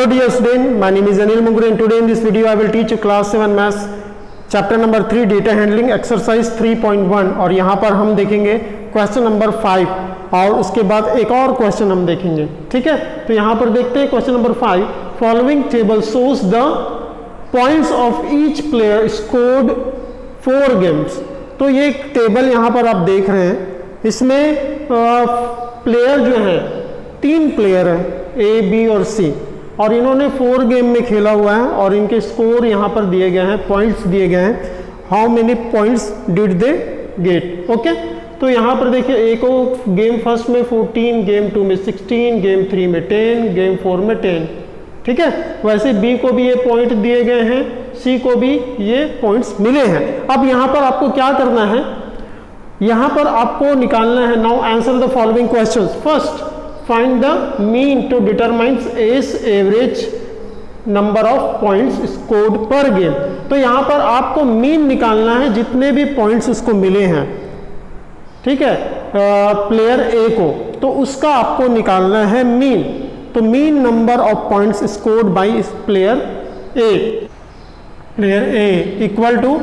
Hello dear student, my name is Anil Mungure and today in this video I will teach you class 7 maths chapter number 3 data handling exercise 3.1 और यहाँ पर हम देखेंगे question number 5 और उसके बाद एक और क्वेश्चन हम देखेंगे। ठीक है, तो यहाँ पर देखते हैं question number 5। Following table shows the points of each player scored 4 games. तो ये एक टेबल यहाँ पर आप देख रहे हैं, इसमें प्लेयर जो है 3 प्लेयर हैं ए बी और सी और इन्होंने 4 गेम में खेला हुआ है और इनके स्कोर यहाँ पर दिए गए हैं, पॉइंट्स दिए गए हैं, how many points did they get. Okay, तो यहाँ पर देखिए ए को गेम फर्स्ट में 14, गेम 2 में 16, गेम 3 में 10, गेम 4 में 10। ठीक है, वैसे बी को भी ये पॉइंट दिए गए हैं, सी को भी ये पॉइंट्स मिले हैं। अब यहाँ पर आपको क्या करना है, यहाँ पर आपको निकालना है, now answer the following questions. First, find the mean to determine A's average number of points scored per game। तो यहाँ पर आपको मीन निकालना है जितने भी पॉइंट्स उसको मिले हैं, ठीक है, प्लेयर ए को, तो उसका आपको निकालना है मीन। तो mean number of points scored by player A equal to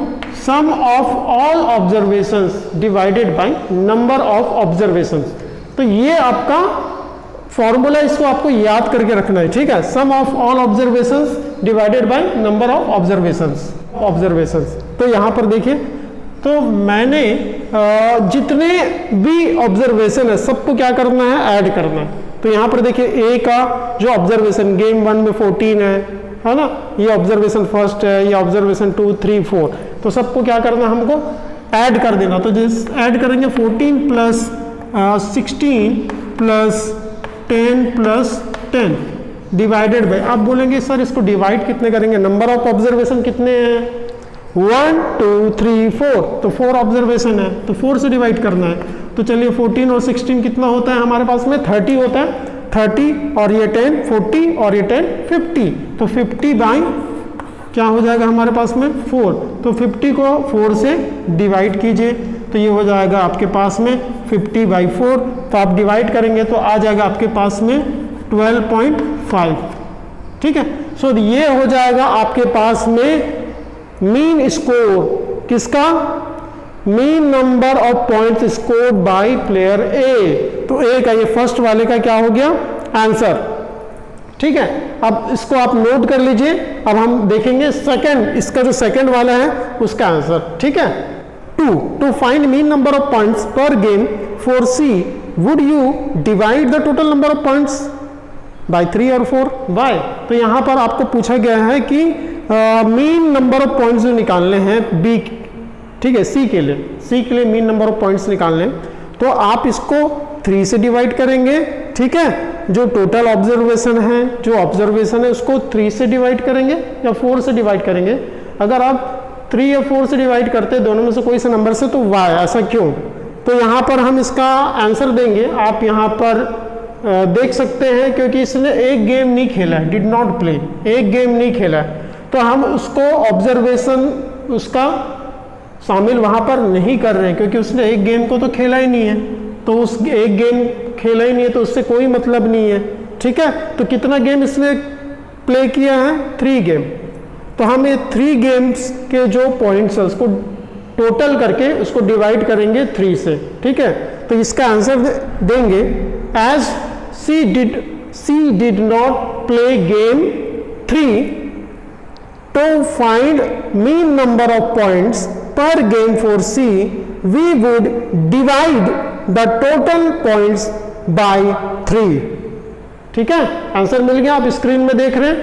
sum of all observations divided by number of observations. तो ये आपका फॉर्मूला, इसको आपको याद करके रखना है। ठीक है, sum of all observations divided by number of observations. तो यहाँ पर देखिए, तो मैंने जितने भी ऑब्जर्वेशन है सबको क्या करना है, ऐड करना है। तो यहाँ पर देखिए ए का जो ऑब्जर्वेशन गेम 1 में 14 है ना, ये ऑब्जर्वेशन फर्स्ट है, ये ऑब्जर्वेशन 2, 3, 4, तो सबको क्या करना है, हमको ऐड कर देना। तो जिस ऐड करेंगे 14 plus 16 plus 10 plus 10 divided by, आप बोलेंगे सर इसको डिवाइड कितने करेंगे, नंबर ऑफ ऑब्जर्वेशन कितने हैं, 1 2 3 4, तो 4 ऑब्जर्वेशन है तो 4 से डिवाइड करना है। तो चलिए 14 और 16 कितना होता है हमारे पास में, 30 होता है, 30 और ये 10 40 और ये 10 50, तो 50 बाई क्या हो जाएगा हमारे पास में 4, तो 50 को 4 से डिवाइड कीजिए, तो ये हो जाएगा आपके पास में 50/4। तो आप डिवाइड करेंगे तो आ जाएगा आपके पास में 12.5। ठीक है, सो ये हो जाएगा आपके पास में मीन स्कोर किसका, mean number of points scored by player ए। तो ए का ये फर्स्ट वाले का क्या हो गया आंसर। ठीक है, अब इसको आप नोट कर लीजिए। अब हम देखेंगे सेकंड, इसका जो सेकंड वाला है उसका आंसर। ठीक है, to find mean number of points per game for C, would you divide the total number of points by 3 or 4? Why? तो यहाँ पर आपको पूछा गया है कि मीन नंबर ऑफ पॉइंट्स जो निकालने हैं बी, ठीक है, सी के लिए मीन नंबर ऑफ पॉइंट्स निकालने, तो आप इसको 3 से डिवाइड करेंगे। ठीक है, जो टोटल ऑब्जर्वेशन है, जो ऑब्जर्वेशन है उसको 3 से डिवाइड करेंगे या 4 से डिवाइड करेंगे। अगर आप 3 या 4 से डिवाइड करते हैं दोनों में से कोई से नंबर से, तो वाई, ऐसा क्यों। तो यहाँ पर हम इसका आंसर देंगे, आप यहाँ पर देख सकते हैं, क्योंकि इसने एक गेम नहीं खेला है, डिड नॉट प्ले, एक गेम नहीं खेला है, तो हम उसको ऑब्जर्वेशन उसका शामिल वहाँ पर नहीं कर रहे हैं, क्योंकि उसने एक गेम को तो खेला ही नहीं है, तो उस एक गेम खेला ही नहीं है तो उससे कोई मतलब नहीं है। ठीक है, तो कितना गेम इसने प्ले किया है, 3 गेम, तो हम ये 3 गेम्स के जो पॉइंट्स है उसको टोटल करके उसको डिवाइड करेंगे 3 से। ठीक है, तो इसका आंसर देंगे as C did not play game 3, to find mean number of points पर game for C we would divide the total points by 3। ठीक है, आंसर मिल गया, आप स्क्रीन में देख रहे हैं,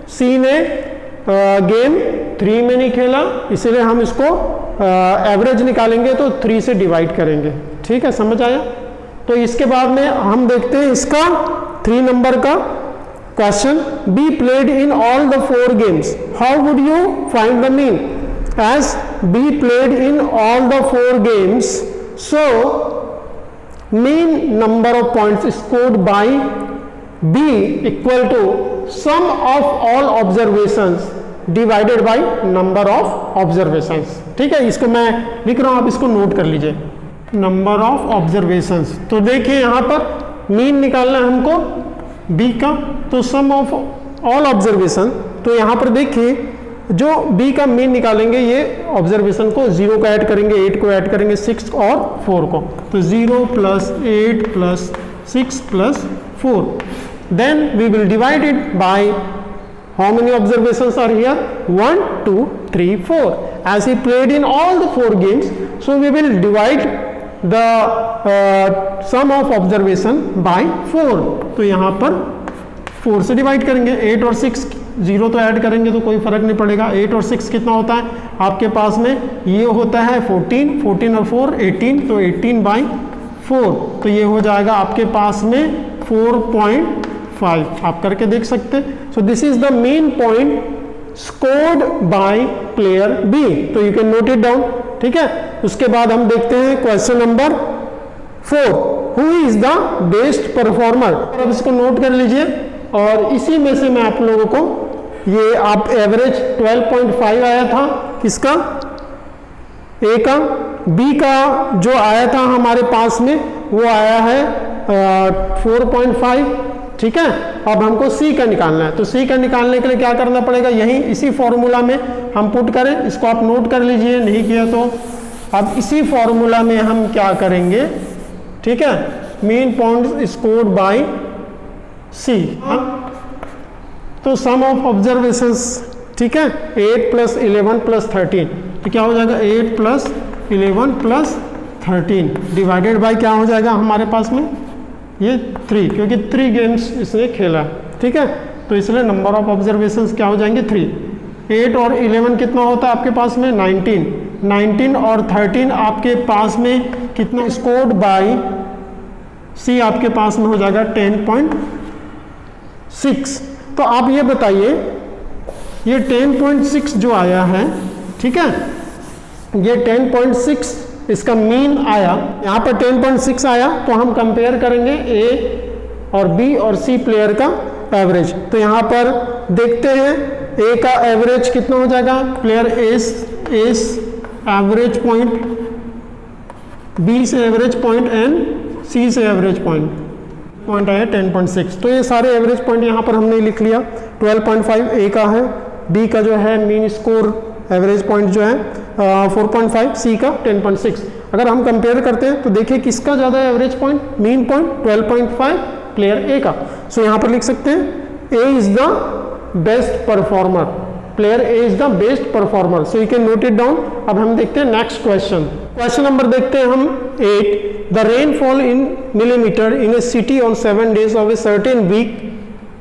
सी ने गेम 3 में नहीं खेला, इसीलिए हम इसको एवरेज निकालेंगे तो 3 से डिवाइड करेंगे। ठीक है, समझ आया। तो इसके बाद में हम देखते हैं इसका 3 नंबर का question, B played in all the 4 games, how would you find the mean. As B played in all the 4 games, so mean number of points scored by B equal to sum of all observations divided by number of observations. ठीक है, इसको मैं लिख रहा हूं, आप इसको note कर लीजिए, नंबर ऑफ ऑब्जर्वेशंस। तो देखिए यहाँ पर मीन निकालना है हमको बी का, तो सम ऑफ ऑल ऑब्जर्वेशन, तो यहाँ पर देखिए जो बी का मीन निकालेंगे, ये ऑब्जर्वेशन को 0 को ऐड करेंगे, 8 को ऐड करेंगे, 6 और 4 को, तो 0 plus 8 plus 6 plus 4, then we will divide it by how many observations are here, 1 2 3 4, as he played in all the 4 games, so we will divide the sum of observation by 4, तो यहाँ पर 4 से divide करेंगे, 8 और 6 0 तो add करेंगे तो कोई फर्क नहीं पड़ेगा, 8 और 6 कितना होता है आपके पास में, ये होता है 14, 14 और 4 18, तो 18 बाई 4, तो ये हो जाएगा आपके पास में 4.5, आप करके देख सकते हैं। So this is the main point scored by player B, तो you can note it down, ठीक है। उसके बाद हम देखते हैं question number 4, who is the best performer, अब इसको नोट कर लीजिए, और इसी में से मैं आप लोगों को ये आप एवरेज 12.5 आया था किसका, ए का, बी का जो आया था हमारे पास में वो आया है 4.5, ठीक है। अब हमको सी का निकालना है, तो सी का निकालने के लिए क्या करना पड़ेगा, यही इसी फॉर्मूला में हम पुट करें, इसको आप नोट कर लीजिए, नहीं किया तो अब इसी फॉर्मूला में हम क्या करेंगे, ठीक है, मीन पॉइंट स्कोर्ड बाय सी, तो सम ऑफ ऑब्जर्वेशंस, ठीक है, 8 प्लस 11 प्लस 13, तो क्या हो जाएगा 8 प्लस 11 प्लस 13 डिवाइडेड बाय क्या हो जाएगा हमारे पास में ये 3, क्योंकि 3 गेम्स इसने खेला, ठीक है, तो इसलिए नंबर ऑफ ऑब्जर्वेशंस क्या हो जाएंगे 3। 8 और 11 कितना होता है आपके पास में 19, 19 और 13 आपके पास में कितना स्कोर्ड बाय सी आपके पास में हो जाएगा 10.6। तो आप ये बताइए ये 10.6 जो आया है, ठीक है, ये 10.6 इसका मीन आया, यहाँ पर 10.6 आया, तो हम कंपेयर करेंगे ए और बी और सी प्लेयर का एवरेज, तो यहाँ पर देखते हैं ए का एवरेज कितना हो जाएगा, player S average point, B से एवरेज पॉइंट एंड सी से एवरेज पॉइंट आया 10.6, तो ये सारे एवरेज पॉइंट यहाँ पर हमने लिख लिया। 12.5 ए का है, बी का जो है मीन स्कोर एवरेज पॉइंट जो है 4.5, सी का 10.6। अगर हम कंपेयर करते हैं तो देखिए किसका ज़्यादा average point, mean point 12.5 player A का, सो यहाँ पर लिख सकते हैं A is the best performer, player A is the best performer, so you can note it down. अब हम देखते हैं नेक्स्ट क्वेश्चन, क्वेश्चन नंबर देखते हैं हम 8, the rainfall in millimetre in a city on 7 days of a certain week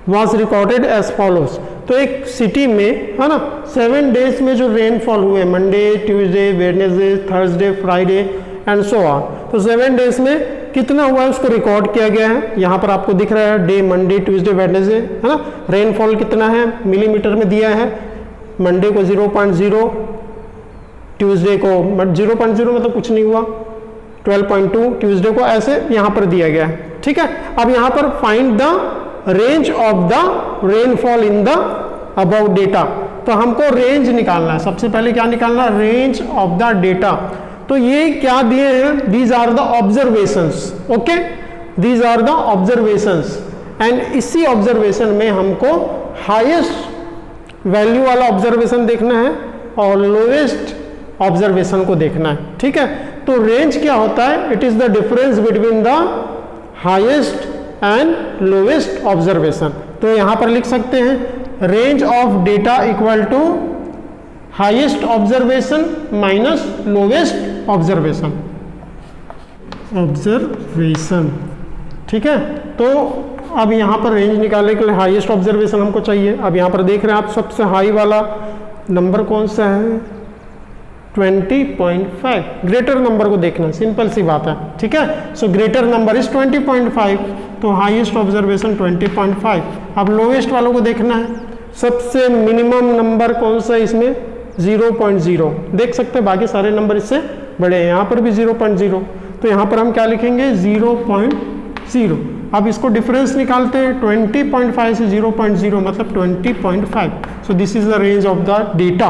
was recorded as follows, तो एक city में है ना 7 days में जो रेनफॉल हुए, Monday, Tuesday, Wednesday, Thursday, Friday and so on, तो 7 days में कितना हुआ है उसको रिकॉर्ड किया गया है। यहाँ पर आपको दिख रहा है डे, मंडे, ट्यूसडे, वेडनेसडे, है ना, रेनफॉल कितना है मिलीमीटर में दिया है, मंडे को 0.0, ट्यूसडे को 0.0 मतलब कुछ नहीं हुआ, 12.2 ट्यूसडे को, ऐसे यहाँ पर दिया गया है, ठीक है। अब यहाँ पर find the range of the rainfall in the above data, तो हमको रेंज निकालना है, सबसे पहले क्या निकालना है, रेंज ऑफ द डेटा, तो ये क्या दिए हैं, these are the observations, okay, these are the observations, and इसी ऑब्जर्वेशन में हमको हाईएस्ट वैल्यू वाला ऑब्जर्वेशन देखना है और लोएस्ट ऑब्जर्वेशन को देखना है, ठीक है। तो रेंज क्या होता है, it is the difference between the highest and lowest observation, तो यहां पर लिख सकते हैं range of data equal to highest observation minus lowest observation, ठीक है। तो अब यहाँ पर रेंज निकालने के लिए हाईएस्ट ऑब्जर्वेशन हमको चाहिए। अब यहाँ पर देख रहे हैं आप सबसे हाई वाला नंबर कौन सा है, 20.5, ग्रेटर नंबर को देखना, सिंपल सी बात है, ठीक है। सो ग्रेटर नंबर इज 20.5, तो हाईएस्ट ऑब्जर्वेशन 20.5। अब लोएस्ट वालों को देखना है, सबसे मिनिमम नंबर कौन सा है इसमें, 0.0, देख सकते हैं बाकी सारे नंबर इससे बड़े हैं, यहाँ पर भी 0.0, तो यहाँ पर हम क्या लिखेंगे 0.0। अब इसको डिफरेंस निकालते हैं, 20.5 से 0.0 मतलब 20.5, सो this is the range of the data,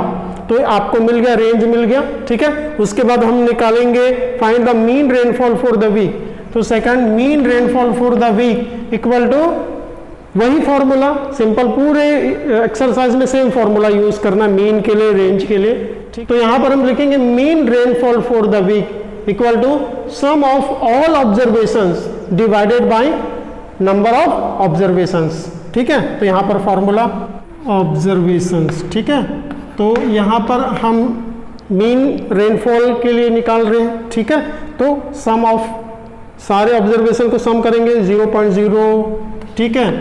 तो आपको मिल गया, रेंज मिल गया, ठीक है। उसके बाद हम निकालेंगे find the mean rainfall for the week, तो second mean rainfall for the week equal to वही फॉर्मूला सिंपल पूरे एक्सरसाइज में सेम फॉर्मूला यूज करना मीन के लिए, रेंज के लिए। तो यहां पर हम लिखेंगे mean rainfall for the week equal to sum of all observations divided by number of observations. ठीक है, तो यहां पर फॉर्मूला ऑब्जर्वेशंस, ठीक है, तो यहां पर हम मीन रेनफॉल के लिए निकाल रहे हैं। ठीक है, तो सम ऑफ सारे ऑब्जर्वेशन को सम करेंगे 0.0, ठीक है,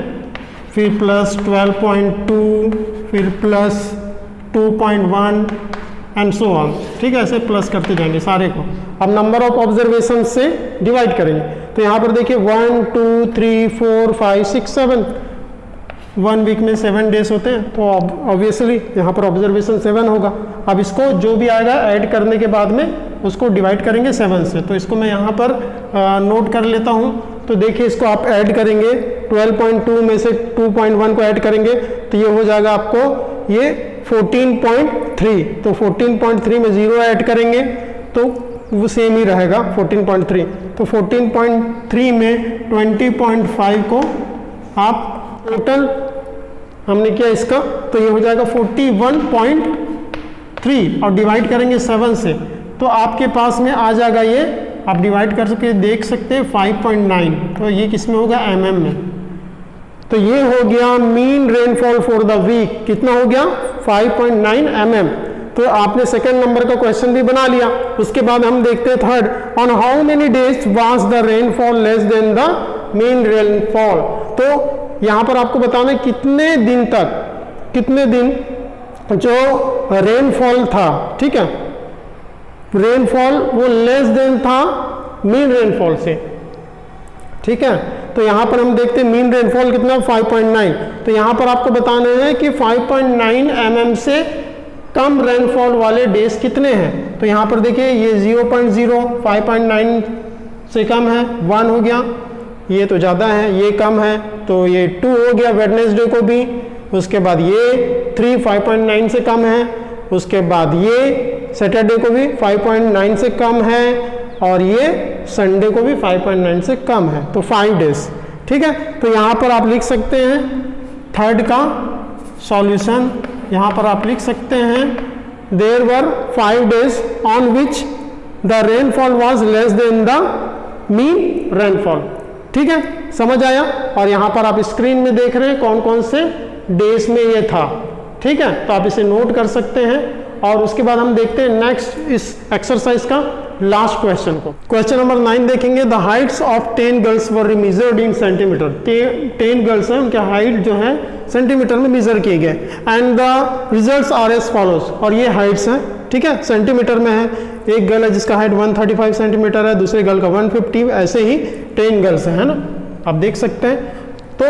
फिर प्लस 12.2, फिर प्लस 2.1 एंड सो ऑन। ठीक है, ऐसे प्लस करते जाएंगे सारे को। अब नंबर ऑफ ऑब्जर्वेशन से डिवाइड करेंगे, तो यहाँ पर देखिए 1 2 3 4 5 6 7, 1 वीक में 7 डेज होते हैं, तो ऑब्वियसली यहाँ पर ऑब्जर्वेशन 7 होगा। अब इसको जो भी आएगा ऐड करने के बाद में उसको डिवाइड करेंगे 7 से, तो इसको मैं यहाँ पर नोट कर लेता हूँ। तो देखिए इसको आप ऐड करेंगे 12.2 में से 2.1 को ऐड करेंगे तो ये हो जाएगा आपको ये 14.3, तो 14.3 में 0 ऐड करेंगे तो वो सेम ही रहेगा 14.3, तो 14.3 में 20.5 को आप टोटल हमने किया इसका, तो ये हो जाएगा 41.3 और डिवाइड करेंगे 7 से, तो आपके पास में आ जाएगा ये, आप डिवाइड कर सके देख सकते हैं 5.9, तो ये किस में होगा mm में। तो ये हो गया mean rainfall for the week, कितना हो गया 5.9 mm। तो आपने सेकंड नंबर का क्वेश्चन भी बना लिया। उसके बाद हम देखते हैं third, on how many days was the rainfall less than the mean rainfall. तो यहाँ पर आपको बताना है कितने दिन तक, कितने दिन जो रेनफॉल था, ठीक है, रेनफॉल वो लेस देन था मीन रेनफॉल से। ठीक है, तो यहां पर हम देखते हैं मीन रेनफॉल कितना 5.9, तो यहां पर आपको बताना है कि 5.9 mm से कम रेनफॉल वाले डेज कितने हैं। तो यहां पर देखिए ये 0.0, 5.9 से कम है, 1 हो गया, ये तो ज़्यादा है, ये कम है, तो ये 2 हो गया वेडनेसडे को भी। उसके बाद ये 3 5.9 से कम है, उसके बाद ये सैटरडे को भी 5.9 से कम है, और ये संडे को भी 5.9 से कम है, तो 5 डेज। ठीक है, तो यहाँ पर आप लिख सकते हैं थर्ड का सॉल्यूशन, यहाँ पर आप लिख सकते हैं there were 5 days on which the rainfall was less than the mean rainfall. ठीक है, समझ आया। और यहाँ पर आप स्क्रीन में देख रहे हैं कौन कौन से डेज में ये था। ठीक है, तो आप इसे नोट कर सकते हैं। और उसके बाद हम देखते हैं नेक्स्ट इस एक्सरसाइज का लास्ट क्वेश्चन को। क्वेश्चन नंबर 9 देखेंगे, the Heights of 10 girls were measured in centimetre. 10 girls हैं, उनके हाइट जो है सेंटीमीटर में मेजर किए गए, and the results are as follows, और ये हाइट्स हैं, ठीक है, सेंटीमीटर में है। एक गर्ल है जिसका हाइट 135 सेंटीमीटर है, दूसरे गर्ल का 150, ऐसे ही 10 गर्ल्स है ना, आप देख सकते हैं। तो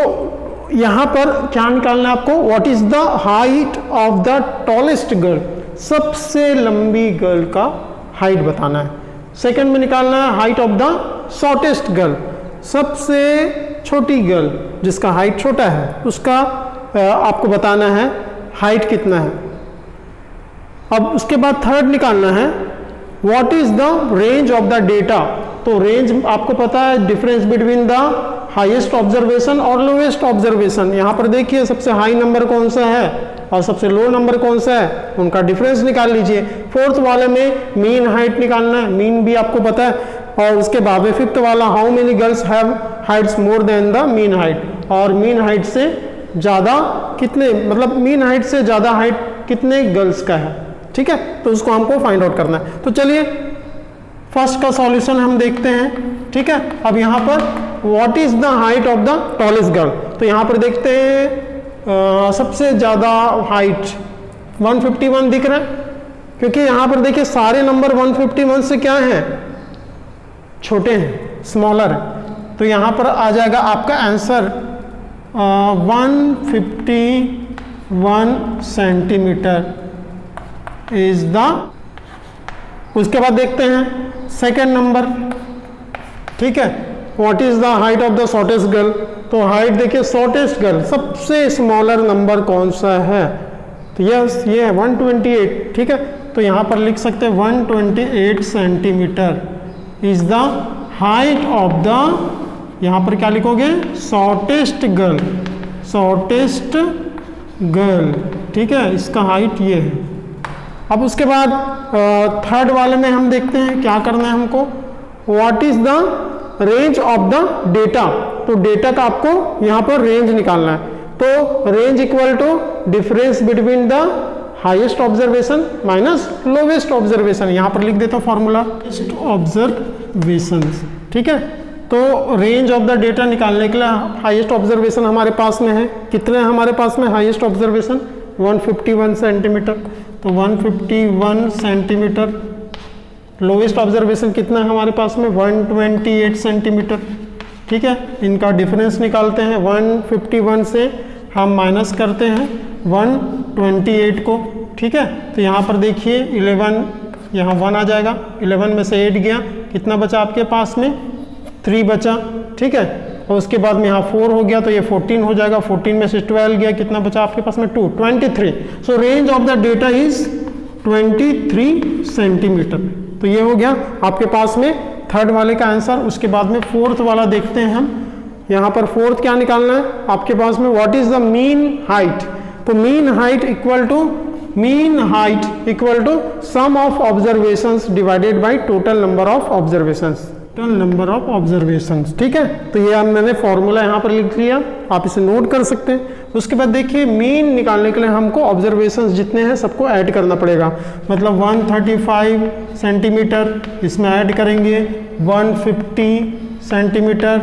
यहाँ पर क्या निकालना है आपको, what is the height of the tallest girl, सबसे लंबी गर्ल का हाइट बताना है। सेकंड में निकालना है height of the shortest girl, सबसे छोटी गर्ल जिसका हाइट छोटा है उसका आपको बताना है हाइट कितना है। अब उसके बाद थर्ड निकालना है what is the range of the data. तो रेंज आपको पता है difference between the highest observation और लोएस्ट ऑब्जर्वेशन। यहाँ पर देखिए सबसे हाई नंबर कौन सा है और सबसे लो नंबर कौन सा है, उनका डिफरेंस निकाल लीजिए। फोर्थ वाले में मीन हाइट निकालना है, मीन भी आपको पता है। और उसके बाद में फिफ्थ वाला how many girls have Heights more than the mean height, और मीन हाइट से ज़्यादा कितने, मतलब मीन हाइट से ज़्यादा हाइट कितने गर्ल्स का है। ठीक है, तो उसको हमको फाइंड आउट करना है। तो चलिए फर्स्ट का सॉल्यूशन हम देखते हैं। ठीक है, अब यहाँ पर what is the height of the tallest girl, तो यहाँ पर देखते हैं सबसे ज़्यादा हाइट 151 दिख रहा है, क्योंकि यहाँ पर देखिए सारे नंबर 151 से क्या है, छोटे हैं, स्मॉलर है। तो यहाँ पर आ जाएगा आपका आंसर 151 सेंटीमीटर इज द। उसके बाद देखते हैं सेकंड नंबर। ठीक है, what is the height of the shortest girl, तो हाइट देखिए शॉर्टेस्ट गर्ल सबसे स्मॉलर नंबर कौन सा है, तो यस ये है 128। ठीक है, तो यहाँ पर लिख सकते हैं 128 centimetre is the height of the, यहाँ पर क्या लिखोगे, शॉर्टेस्ट गर्ल। शॉर्टेस्ट गर्ल, ठीक है, इसका हाइट ये है। अब उसके बाद थर्ड वाले में हम देखते हैं क्या करना है हमको, what is the range of the data. तो डेटा का आपको यहाँ पर रेंज निकालना है। तो range equal to difference between the highest observation minus lowest observation. यहाँ पर लिख देता हूँ फॉर्मूला ऑब्जर्वेशन, ठीक है। तो रेंज ऑफ द डेटा निकालने के लिए हाईएस्ट ऑब्जर्वेशन हमारे पास में है, कितने हमारे पास में हाईएस्ट ऑब्जर्वेशन 151 सेंटीमीटर, तो 151 सेंटीमीटर। लोवेस्ट ऑब्जर्वेशन कितना है हमारे पास में 128 सेंटीमीटर, ठीक है। इनका डिफरेंस निकालते हैं, 151 से हम माइनस करते हैं 128 को, ठीक है। तो यहाँ पर देखिए 11, यहाँ 1 आ जाएगा, 11 में से 8 गया, कितना बचा आपके पास में 3 बचा, ठीक है। और उसके बाद में यहाँ 4 हो गया तो ये 14 हो जाएगा, 14 में से 12 गया, कितना बचा आपके पास में 2, 23। सो range of the data is 23 centimetre. तो ये हो गया आपके पास में थर्ड वाले का आंसर। उसके बाद में फोर्थ वाला देखते हैं हम। यहाँ पर फोर्थ क्या निकालना है आपके पास में, what is the mean height. तो mean height equal to sum of observations divided by total number of observations, ठीक है। तो ये मैंने फॉर्मूला यहाँ पर लिख लिया, आप इसे नोट कर सकते हैं। उसके बाद देखिए मीन निकालने के लिए हमको ऑब्जर्वेशंस जितने हैं सबको ऐड करना पड़ेगा। मतलब 135 सेंटीमीटर इसमें ऐड करेंगे, 150 सेंटीमीटर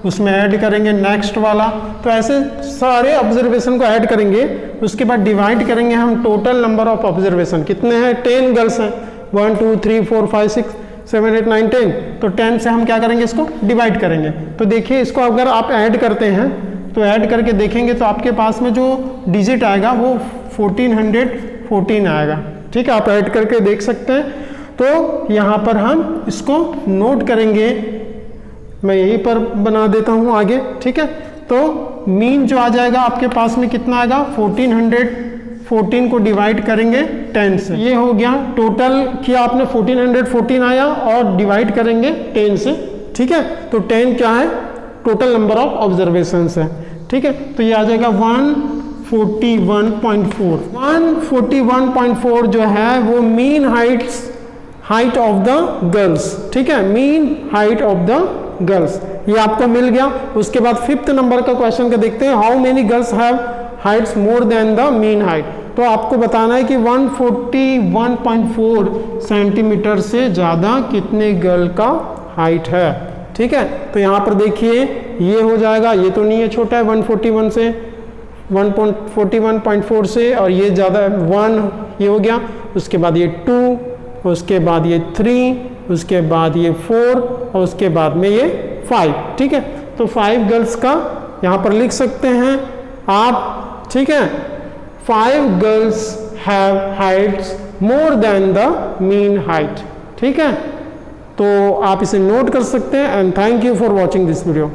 उसमें ऐड करेंगे, नेक्स्ट वाला। तो ऐसे सारे ऑब्जर्वेशन को ऐड करेंगे। उसके बाद डिवाइड करेंगे हम टोटल नंबर ऑफ ऑब्जर्वेशन, कितने हैं 10 गर्ल्स हैं, 1 2 3 4 5 6 7 8 9 10। तो 10 से हम क्या करेंगे, इसको डिवाइड करेंगे। तो देखिए इसको अगर आप ऐड करते हैं तो ऐड करके देखेंगे तो आपके पास में जो डिजिट आएगा वो 1414 आएगा, ठीक है। आप ऐड करके देख सकते हैं। तो यहाँ पर हम इसको नोट करेंगे, मैं यहीं पर बना देता हूँ आगे, ठीक है। तो मीन जो आ जाएगा आपके पास में कितना आएगा 1414 को डिवाइड करेंगे 10 से, ये हो गया टोटल किया आपने 1414 आया और डिवाइड करेंगे 10 से, ठीक है। तो 10 क्या है, टोटल नंबर ऑफ ऑब्जर्वेशंस है, ठीक है। तो ये आ जाएगा 141.4। 141.4 जो है वो mean height of the girls, ठीक है, mean height of the girls, ये आपको मिल गया। उसके बाद 5th नंबर का क्वेश्चन का देखते हैं, how many girls have Heights more than the mean height. तो आपको बताना है कि 141.4 सेंटीमीटर से ज़्यादा कितने गर्ल का हाइट है, ठीक है। तो यहाँ पर देखिए ये हो जाएगा, ये तो नहीं है, छोटा है 141 से, 141.4 से, और ये ज़्यादा है 1, ये हो गया। उसके बाद ये 2, उसके बाद ये 3, उसके बाद ये 4 और उसके बाद में ये 5, ठीक है। तो 5 गर्ल्स का यहाँ पर लिख सकते हैं आप, ठीक है। 5 girls have Heights more than the mean height, ठीक है। तो आप इसे नोट कर सकते हैं। And thank you for watching this video.